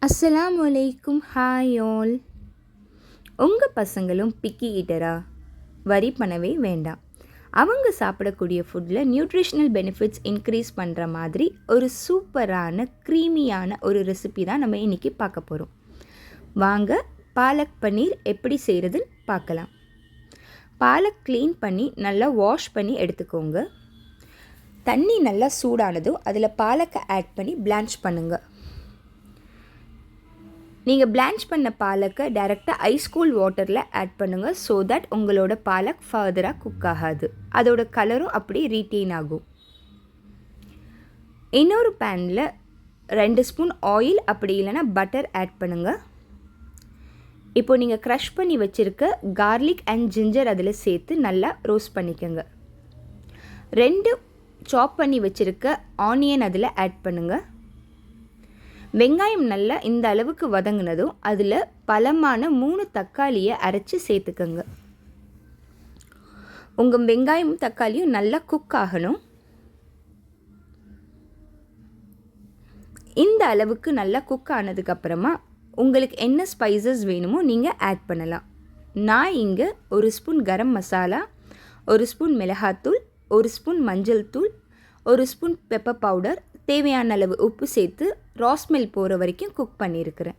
அஸ்ஸலாமு அலைக்கும். Hi all. உங்கள் பசங்களும் பிக்கி ஈட்டரா? வரி பண்ணவே வேண்டாம். அவங்க சாப்பிடக்கூடிய ஃபுட்டில் நியூட்ரிஷனல் பெனிஃபிட்ஸ் இன்க்ரீஸ் பண்ணுற மாதிரி ஒரு சூப்பரான க்ரீமியான ஒரு ரெசிபி தான் நம்ம இன்றைக்கி பார்க்க போகிறோம். வாங்க பாலக் பன்னீர் எப்படி செய்கிறதுன்னு பார்க்கலாம். பாலக் க்ளீன் பண்ணி நல்லா வாஷ் பண்ணி எடுத்துக்கோங்க. தண்ணி நல்லா சூடானதும் அதில் பாலக்கை ஆட் பண்ணி பிளான்ச் பண்ணுங்கள். நீங்கள் பிளான்ச் பண்ண பாலக்கை டைரெக்டாக ஐஸ் கூல் வாட்டரில் ஆட் பண்ணுங்கள். ஸோ தட் உங்களோட பாலக் ஃபர்தராக குக் ஆகாது, அதோட கலரும் அப்படி ரீட்டெயின் ஆகும். இன்னொரு பேனில் 2 ஸ்பூன் ஆயில் அப்படி இல்லைன்னா பட்டர் ஆட் பண்ணுங்கள். இப்போது நீங்கள் க்ரஷ் பண்ணி வச்சுருக்க கார்லிக் அண்ட் ஜிஞ்சர் அதில் சேர்த்து நல்லா ரோஸ்ட் பண்ணிக்கோங்க. 2 சாப் பண்ணி வச்சுருக்க ஆனியன் அதில் ஆட் பண்ணுங்கள். வெங்காயம் நல்லா இந்த அளவுக்கு வதங்கினதும் அதில் பலமான 3 தக்காளியை அரைச்சி சேர்த்துக்கோங்க. உங்கள் வெங்காயமும் தக்காளியும் நல்லா குக் ஆகணும். இந்த அளவுக்கு நல்லா குக் ஆனதுக்கப்புறமா உங்களுக்கு என்ன ஸ்பைசஸ் வேணுமோ நீங்கள் ஆட் பண்ணலாம். நான் இங்கே 1 ஸ்பூன் கரம் மசாலா, 1 ஸ்பூன் மிளகாத்தூள், 1 ஸ்பூன் மஞ்சள் தூள், 1 ஸ்பூன் பெப்பர் பவுடர், தேவையான அளவு உப்பு சேர்த்து ரா ஸ்மெல் போகிற வரைக்கும் குக் பண்ணியிருக்கிறேன்.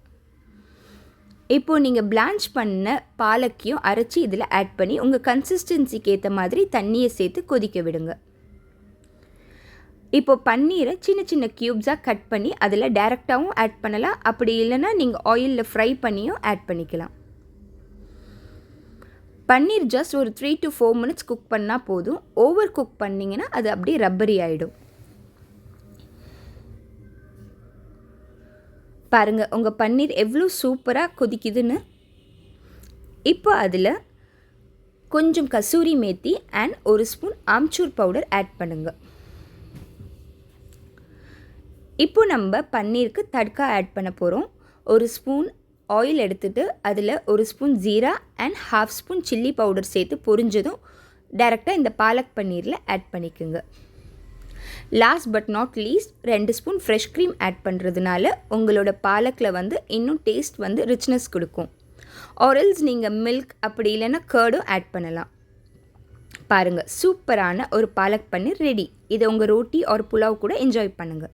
இப்போது நீங்கள் பிளான்ச் பண்ண பாலக்கையும் அரைச்சி இதில் ஆட் பண்ணி உங்கள் கன்சிஸ்டன்சிக்கு ஏற்ற மாதிரி தண்ணியை சேர்த்து கொதிக்க விடுங்க. இப்போது பன்னீரை சின்ன சின்ன க்யூப்ஸாக கட் பண்ணி அதில் டைரெக்டாகவும் ஆட் பண்ணலாம். அப்படி இல்லைன்னா நீங்கள் ஆயிலில் ஃப்ரை பண்ணியும் ஆட் பண்ணிக்கலாம். பன்னீர் ஜஸ்ட் ஒரு 3 to 4 minutes குக் பண்ணால் போதும். ஓவர் குக் பண்ணிங்கன்னா அது அப்படியே ரப்பரி ஆகிடும். பாருங்கள் உங்கள் பன்னீர் எவ்வளோ சூப்பராக கொதிக்குதுன்னு. இப்போ அதில் கொஞ்சம் kasuri methi and 1 spoon amchur powder add பண்ணுங்கள். இப்போ நம்ம பன்னீருக்கு தட்கா ஆட் பண்ண போகிறோம். 1 ஸ்பூன் ஆயில் எடுத்துகிட்டு அதில் 1 spoon jeera and 1/2 spoon chilli powder சேர்த்து பொரிஞ்சதும் டைரெக்டாக இந்த பாலக் பன்னீரில் ஆட் பண்ணிக்கோங்க. Last but not least 2 spoon fresh cream add பண்ணுறதுனால உங்களோட பாலக்கில் இன்னும் டேஸ்ட் ரிச்னஸ் கொடுக்கும். ஆரல்ஸ் நீங்கள் மில்க் அப்படி இல்லைன்னா கர்டும் ஆட் பண்ணலாம். பாருங்கள் சூப்பரான ஒரு பாலக் பன்னீர் ரெடி. இதை உங்கள் ரோட்டி ஆர் புலாவ் கூட என்ஜாய் பண்ணுங்கள்.